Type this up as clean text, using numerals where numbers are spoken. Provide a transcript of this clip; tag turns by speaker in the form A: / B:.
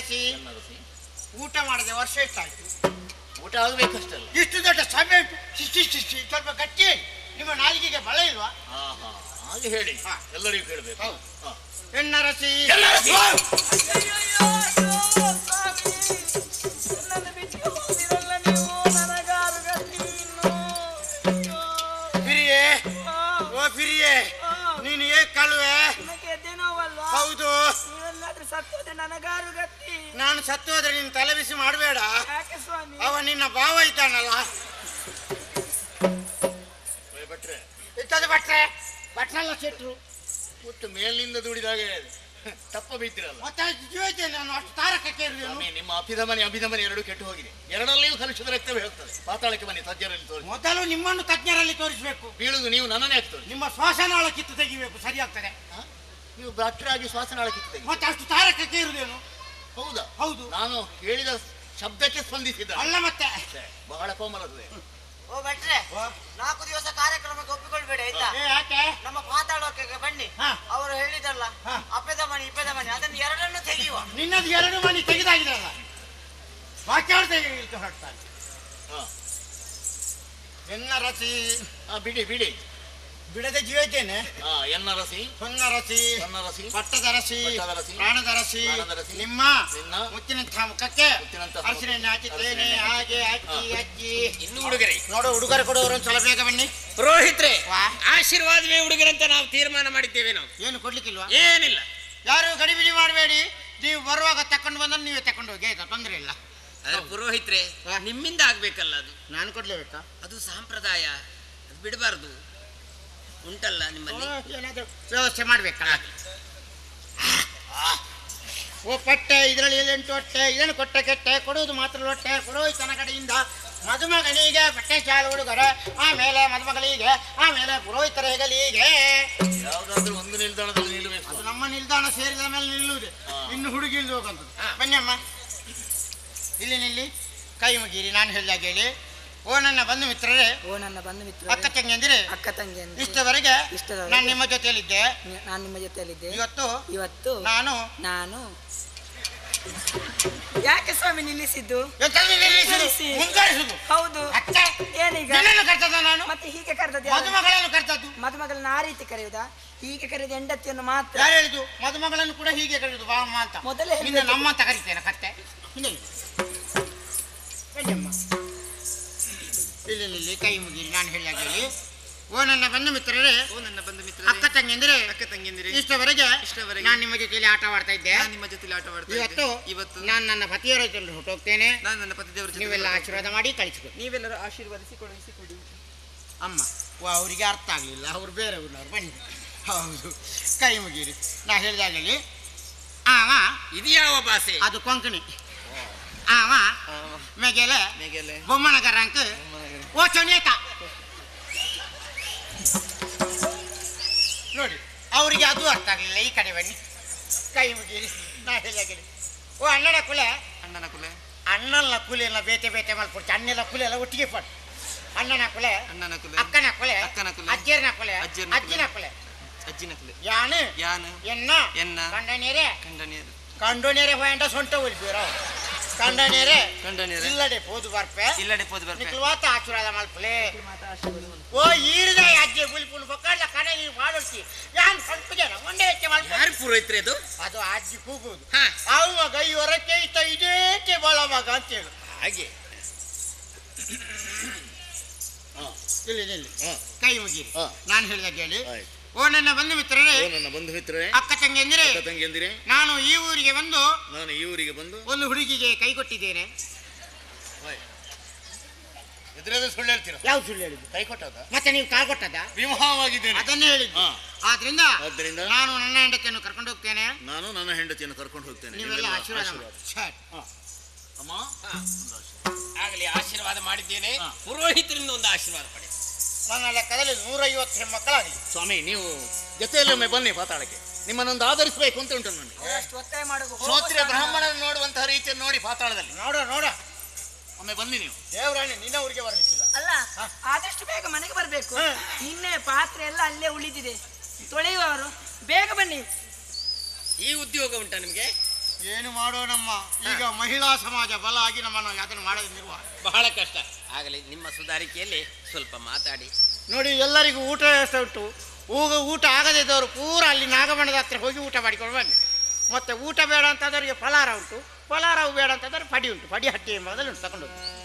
A: ರಸಿ ಊಟ ಮಾಡದೆ ವರ್ಷ ಎಷ್ಟಾಯ್ತು?
B: ಊಟ ಆಗ್ಬೇಕಷ್ಟಲ್ಲ.
A: ಇಷ್ಟು ದೊಡ್ಡ ಸಭೆ ಸ್ವಲ್ಪ ಗಟ್ಟಿ, ನಿಮ್ಮ ನಾಲಿಗೆಗೆ ಬಲ ಇಲ್ವಾ?
B: ಹಾಗೆ ಹೇಳಿ, ಎಲ್ಲರಿಗೂ ಕೇಳಬೇಕು.
A: ಎನ್ನ ರಸಿ ಫಿರಿಯೇ, ಓ ಫಿರಿಯೇ, ನೀನು ಏಕ್ ಕಳುವೆ? ಹೌದು. ನಾನು ಸತ್ತು ಹೋದ್ರೆ ನೀನು ತಲೆ ಬಿಸಿ ಮಾಡಬೇಡ. ಅವ ನಿನ್ನ ಭಾವ ಇದ್ದಾನಲ್ಲ.
B: ಭಟ್ರೆ
A: ಇತ್ತದ ಭಟ್ರೆ, ಭಟ್ನೆಲ್ಲ ಸೆಟ್ರು
B: ಒಟ್ಟು ಮೇಲಿನಿಂದ ದುಡಿದಾಗೆ ತಪ್ಪ ಬಿದ್ದಿರಲ್ಲ.
A: ಮತ್ತೆ ಜೀವೈತೆ ನಾನು ಅಷ್ಟು ತಾರಕಕ್ಕೆ.
B: ನಿಮ್ಮ ಅಭಿಧಮನಿ ಎರಡು ಕೆಟ್ಟು ಹೋಗಿದೆ. ಎರಡಲ್ಲಿಯೂ ಕಲುಷಿತ ರಕ್ತವೇ ಹೋಗ್ತದೆ. ಪಾತಾಳಕ್ಕೆ ಬನ್ನಿ, ತಜ್ಞರಲ್ಲಿ ತೋರಿಸಿ.
A: ಮೊದಲು ನಿಮ್ಮನ್ನು ತಜ್ಞರಲ್ಲಿ ತೋರಿಸಬೇಕು.
B: ಬೀಳುದು ನೀವು ನನ್ನನ್ನೇ ಆಗ್ತದೆ.
A: ನಿಮ್ಮ ಶ್ವಾಸನಾಳ ಕಿತ್ತು ತೆಗಿಬೇಕು, ಸರಿ ಆಗ್ತದೆ.
B: ನೀವು ಭಟ್ರಾಗಿ ಶ್ವಾಸನಾಳ ಕಿತ್ತು ತೆಗಿ.
A: ಮತ್ತೆ ಅಷ್ಟು ತಾರಕಕ್ಕೆ ಇರುವುದೇನು?
B: ಹೌದಾ?
A: ಹೌದು.
B: ನಾನು ಹೇಳಿದ ಶಬ್ದಕ್ಕೆ ಸ್ಪಂದಿಸಿದ್ದ
A: ಅಲ್ಲ. ಮತ್ತೆ
B: ಬಹಳ ಕೋಮಲದೆ.
C: ಓ ಭಟ್ರೆ, 4 ದಿವಸ ಕಾರ್ಯಕ್ರಮಕ್ಕೆ ಒಪ್ಪಿಕೊಳ್ಬೇಡಿ ಆಯ್ತಾ?
A: ಯಾಕೆ?
C: ನಮ್ಮ ಪಾತಾಳಕ್ಕೆ ಬನ್ನಿ. ಅವರು ಹೇಳಿದಲ್ಲ, ಅಪ್ಪೆದ ಮಣಿ ಇಪ್ಪೆದ ಮಣಿ, ಅದನ್ನು ಎರಡನ್ನು ತೆಗೆಯುವ.
A: ನಿನ್ನದು 2 ಮಣಿ ತೆಗೆದಾಗಿದಲ್ಲ, ಬಾಕಿ ಅವ್ರು ತೆಗೆದು ಹೊರಡ್ತಾನೆ. ಎನ್ನ ರಸಿ
B: ಬಿಡಿ ಬಿಡಿ,
A: ಬಿಡದೆ ಜೀವ ಇದ್ದೇನೆ.
B: ಎನ್ನ ರಸಿ,
A: ಹೊನ್ನ ರಸಿ,
B: ಹೊನ್ನ ರಸಿ,
A: ಪಟ್ಟದ ರಸಿ, ಪ್ರಾಣದ ರಸಿ, ನಿಮ್ಮ ಮುತ್ತಿನಂತಹ ಮುಖಕ್ಕೆ ಅರಸಿನ ಹಾಕಿದ್ದೇನೆ. ಹಾಗೆ ಅಜ್ಜಿ ಅಜ್ಜಿ.
D: ಇನ್ನು ಹುಡುಗರೇ
A: ನೋಡು, ಉಡುಗೊರೆ ಕೊಡುವವರು ಸ್ವಲ್ಪ ಬೇಗ ಬನ್ನಿ.
D: ಪುರೋಹಿತ್ರೆ, ಆಶೀರ್ವಾದವೇ ಉಡುಗೊರೆ ಅಂತ ನಾವು ತೀರ್ಮಾನ ಮಾಡಿದ್ದೇವೆ. ನಾವು
A: ಏನು ಕೊಡ್ಲಿಕ್ಕಿಲ್ವಾ?
D: ಏನಿಲ್ಲ.
A: ಯಾರು ಗಡಿಬಿಡಿ ಮಾಡಬೇಡಿ. ನೀವು ಬರುವಾಗ ತಕೊಂಡು ಬಂದ್ರೆ ನೀವೇ ತಕೊಂಡು ಹೋಗಿ, ಆಯ್ತಾ? ತೊಂದರೆ ಇಲ್ಲ.
D: ಪುರೋಹಿತ್ರೆ, ನಿಮ್ಮಿಂದ ಆಗ್ಬೇಕಲ್ಲ ಅದು.
A: ನಾನು ಕೊಡ್ಲೇಬೇಕಾ?
D: ಅದು ಸಂಪ್ರದಾಯ, ಅದು ಬಿಡಬಾರ್ದು. ಉಂಟಲ್ಲ ನಿಮ್ಮಲ್ಲಿ
A: ಏನಾದರೂ ವ್ಯವಸ್ಥೆ ಮಾಡ್ಬೇಕಲ್ಲ. ಓ ಪಟ್ಟೆ, ಇದರಲ್ಲಿ 8 ಹೊಟ್ಟೆ, ಇದನ್ನು ಕೊಟ್ಟ ಕೆಟ್ಟೆ, ಕೊಡುವುದು ಮಾತ್ರ ಲೊಟ್ಟೆ. ಪುರೋಹಿತನ ಕಡೆಯಿಂದ ಮದುಮಗನಿಗೆ ಬಟ್ಟೆ ಶಾಲು ಉಡುಗೊರೆ, ಆಮೇಲೆ ಮದುಮಗಳಿಗೆ, ಆಮೇಲೆ ಪುರೋಹಿತರ ಹೆಗಲಿಗೆ.
B: ಯಾವ್ದಾದ್ರು ಒಂದು ನಿಲ್ದಾಣದಲ್ಲಿ ನಿಲ್ಲಬೇಕು.
A: ಅದು ನಮ್ಮ ನಿಲ್ದಾಣ ಸೇರಿದ ಮೇಲೆ ನಿಲ್ಲುವುದೇ. ಇನ್ನು ಹುಡುಗಿ ಇಲ್ದು ಹೋಗಂತದ್ದು. ಬನ್ನಿ ಅಮ್ಮ, ಇಲ್ಲಿ ನಿಲ್ಲಿ, ಕೈ ಮುಗೀರಿ. ನಾನು ಹೇಳಿದಾಗ ಹೇಳಿ. ಓ ನನ್ನ ಬಂಧು ಮಿತ್ರರೇ, ಅಕ್ಕ ತಂಗಿಯಂದಿರೇ, ಇಷ್ಟವರೆಗೆ ನಾನು ನಿಮ್ಮ ಜೊತೆಯಲ್ಲಿದ್ದೆ. ಇವತ್ತು
C: ನಾನು ಯಾಕೆ ಸ್ವಾಮಿ ನಿಲ್ಲಿಸಿದ್ದು?
A: ಮುಂಗಾರಿಸುದು.
C: ಹೌದು. ಏನೀಗ
A: ನಾನು
C: ಮತ್ತೆ ಹೀಗೆ ಕರೆದದ್ದು?
A: ಮದುಮಗಳನ್ನು ಕರೆದದ್ದು.
C: ಮದುಮಗಳನ್ನ ಆ ರೀತಿ ಕರೆಯುವುದಾ? ಹೀಗೆ ಕರೆದ ಹೆಂಡತಿಯನ್ನು ಮಾತ್ರ.
A: ಯಾರು ಹೇಳಿದ್ದು? ಮದುಮಗಳನ್ನು ಕೂಡ ಹೀಗೆ ಕರೆಯುವುದು ಬಾಮ್ಮ ಅಂತ.
C: ಮೊದಲೇ
A: ನಮ್ಮ ಅಂತ ಕರಿತೇನೆ ಕತ್ತೆ. ಇಲ್ಲಿ ಕೈ ಮುಗಿರಿ. ನಾನು ಹೇಳಿದಾಗ ಹೇಳಿ. ಓ ನನ್ನ ಬಂಧು ಮಿತ್ರರೇ, ಅಕ್ಕ ತಂಗಿಯಂದಿರೇ, ಇಷ್ಟವರೆಗೆ ನಾನು ನಿಮ್ಮ ಜೊತೆಯಲ್ಲಿ ಆಟವಾಡ್ತಾ ಇದ್ದೆ. ಇವತ್ತು ನಾನು ನನ್ನ ಪತಿಯವರ ಜೊತೆ ಹೊರಟೋಗ್ತೇನೆ. ನೀವೆಲ್ಲ ಆಶೀರ್ವಾದ ಮಾಡಿ ಕಳಿಸಿಕೊಡಿ.
C: ನೀವೆಲ್ಲರೂ ಆಶೀರ್ವದಿಸಿ ಕಳುಹಿಸಿಕೊಡಿ.
A: ಅಮ್ಮ, ಅವರಿಗೆ ಅರ್ಥ ಆಗಲಿಲ್ಲ, ಅವರು ಬೇರೆ ಊರಿನವ್ರು. ಬನ್ನಿ. ಹೌದು, ಕೈ ಮುಗೀರಿ. ನಾ ಹೇಳಿದಾಗ ಹೇಳಿ.
D: ಇದು ಯಾವ ಭಾಷೆ?
A: ಅದು ಕೊಂಕಣಿ. ಮೆಗೆಲೆ ಬೊಮ್ಮನಗರ ಅಂಕ ಓ ಚೊನೇತ ನೋಡಿ, ಅವರಿಗೆ ಅದು ಅರ್ಥ ಆಗಲಿಲ್ಲ. ಈ ಕಡೆ ಬನ್ನಿ, ಕೈ ಮುಗೀರಿ. ನಾ ಹೇಳಿ. ಓ ಅಣ್ಣನ ಕುಲೆ, ಅಣ್ಣನ ಕುಲೆ ಎಲ್ಲ ಬೇತೆ ಬೇತೆ ಮಲ್ಪಡ್ತು. ಅಣ್ಣೆಲ್ಲ ಕುಲೆ ಎಲ್ಲ ಒಟ್ಟಿಗೆ ಪಟ್ಟು. ಅಣ್ಣನ ಕುಲೆ, ಅಕ್ಕನ ಕುಲೆ, ಅಜ್ಜಿಯರ್ನ ಕುಲೆ, ಅಜ್ಜಿನ ಕುಲೆ, ಯಾನು ಎನ್ನ ಕಂಡೋನೇರೆ ಹೋಯಂಡ ಸೊಂಟ ಒಲಿಪೀರ ಕಂಡನೇರೆ ಇಲ್ಲಡೆ ಪೋದು ಬರ್ಪೆ ನಿಕ್ಲವಾತ ಆಶೀರ್ವಾದ ಮಲ್ಪಲೆ. ಓ ಈರ್ದ ಅಜ್ಜಿ ಗುಲ್ಪುಲ್ ಬೊಕ್ಕಲ್ಲ ಕಡೆ ನೀವು ಮಾಡೋತಿ ಯಾನ್ ಸ್ವಲ್ಪ ಜನ ಒಂದೇ ಹೆಚ್ಚೆ ಮಲ್ಪ.
D: ಯಾರು ಪುರೋಹಿತ್ರೆ ಅದು?
A: ಅದು ಅಜ್ಜಿ ಕೂಗುದು. ಅವು ಮಗ ಇವರಕ್ಕೆ ಇತ್ತ ಇದೇಕೆ ಬಾಳ ಮಗ ಅಂತೇಳು.
D: ಹಾಗೆ
A: ಇಲ್ಲಿ ಕೈ ಮುಗೀರಿ. ನಾನು ಹೇಳಿದಾಗ ಹೇಳಿ. ಓ ನನ್ನ ಬಂಧು ಮಿತ್ರರೇ, ಅಕ್ಕ ತಂಗಿಯಂದಿರೇ, ನಾನು ಈ ಊರಿಗೆ ಬಂದು ಒಂದು ಹುಡುಗಿಗೆ ಕೈ ಕೊಟ್ಟಿದ್ದೇನೆ.
B: ಸುಳ್ಳು ಹೇಳ್ತೀರಾ?
A: ಯಾವ ಸುಳ್ಳು ಹೇಳಿದ್ದು?
B: ಕೈ ಕೊಟ್ಟದ?
A: ಮತ್ತೆ ನೀವು ಕಾಲ್ ಕೊಟ್ಟದ?
B: ವಿವಾಹವಾಗಿದ್ದೇನೆ,
A: ಅದನ್ನೇ ಹೇಳಿದ್ದು. ಆದ್ರಿಂದ ನಾನು ನನ್ನ ಹೆಂಡತಿಯನ್ನು ಕರ್ಕೊಂಡು ಹೋಗ್ತೇನೆ. ನೀವೆಲ್ಲ ಆಶೀರ್ವಾದ
B: ಅಮ್ಮ
D: ಆಗಲಿ, ಆಶೀರ್ವಾದ ಮಾಡಿದ್ದೇನೆ. ಪುರೋಹಿತರಿಂದ ಒಂದು ಆಶೀರ್ವಾದ ಪಡೆ.
A: ನನ್ನ ಲೆಕ್ಕದಲ್ಲಿ 150 ಹೆಣ್ಮಕ್ಕಳಾಗಿದೆ.
B: ಸ್ವಾಮಿ, ನೀವು ಜೊತೆಯಲ್ಲೊಮ್ಮೆ ಬನ್ನಿ ಪಾತಾಳಕ್ಕೆ. ನಿಮ್ಮನ್ನೊಂದು ಆಧರಿಸಬೇಕು ಅಂತ ಉಂಟು ನನಗೆ. ಶ್ರೋತ್ರಿಯ ಬ್ರಾಹ್ಮಣನ ನೋಡುವಂತಹ ರೀತಿಯನ್ನು ನೋಡಿ ಪಾತಾಳದಲ್ಲಿ
A: ನೋಡ
B: ಒಮ್ಮೆ ಬನ್ನಿ ನೀವು.
A: ದೇವರಾಣಿ, ನಿನ್ನ ಊರಿಗೆ ಬರಲಿಕ್ಕಿಲ್ಲ
C: ಅಲ್ಲ, ಆದಷ್ಟು ಬೇಗ ಮನೆಗೆ ಬರಬೇಕು. ನಿನ್ನೆ ಪಾತ್ರೆ ಎಲ್ಲ ಅಲ್ಲೇ ಉಳಿದಿದೆ, ತೊಳೆಯುವವರು ಬೇಗ ಬನ್ನಿ.
D: ಈ ಉದ್ಯೋಗ ಉಂಟಾ ನಿಮಗೆ?
A: ಏನು ಮಾಡೋಣಮ್ಮ, ಈಗ ಮಹಿಳಾ ಸಮಾಜ ಬಲ ಆಗಿ ನಮ್ಮನ್ನು ಅದನ್ನು ಮಾಡೋದು ನಿರ್ವಾಹ
D: ಬಹಳ ಕಷ್ಟ. ಆಗಲಿ ನಿಮ್ಮ ಸುಧಾರಿಕೆಯಲ್ಲಿ ಸ್ವಲ್ಪ ಮಾತಾಡಿ.
A: ನೋಡಿ, ಎಲ್ಲರಿಗೂ ಊಟ ವ್ಯವಸ್ಥೆ ಉಂಟು. ಊಟ ಆಗದಿದ್ದವರು ಪೂರ ಅಲ್ಲಿ ನಾಗಮಣದ ಹತ್ರ ಹೋಗಿ ಊಟ ಮಾಡಿಕೊಂಡು ಬನ್ನಿ. ಮತ್ತು ಊಟ ಬೇಡ ಅಂತದವರಿಗೆ ಫಲಾರ ಉಂಟು, ಫಲಾರವು ಬೇಡ ಅಂತಂದರೆ ಪಡಿ ಉಂಟು, ಪಡಿ ಹಟ್ಟಿ ಎಂಬುದರಲ್ಲಿ ಉಂಟು, ತಗೊಂಡು ಹೋಗಿ.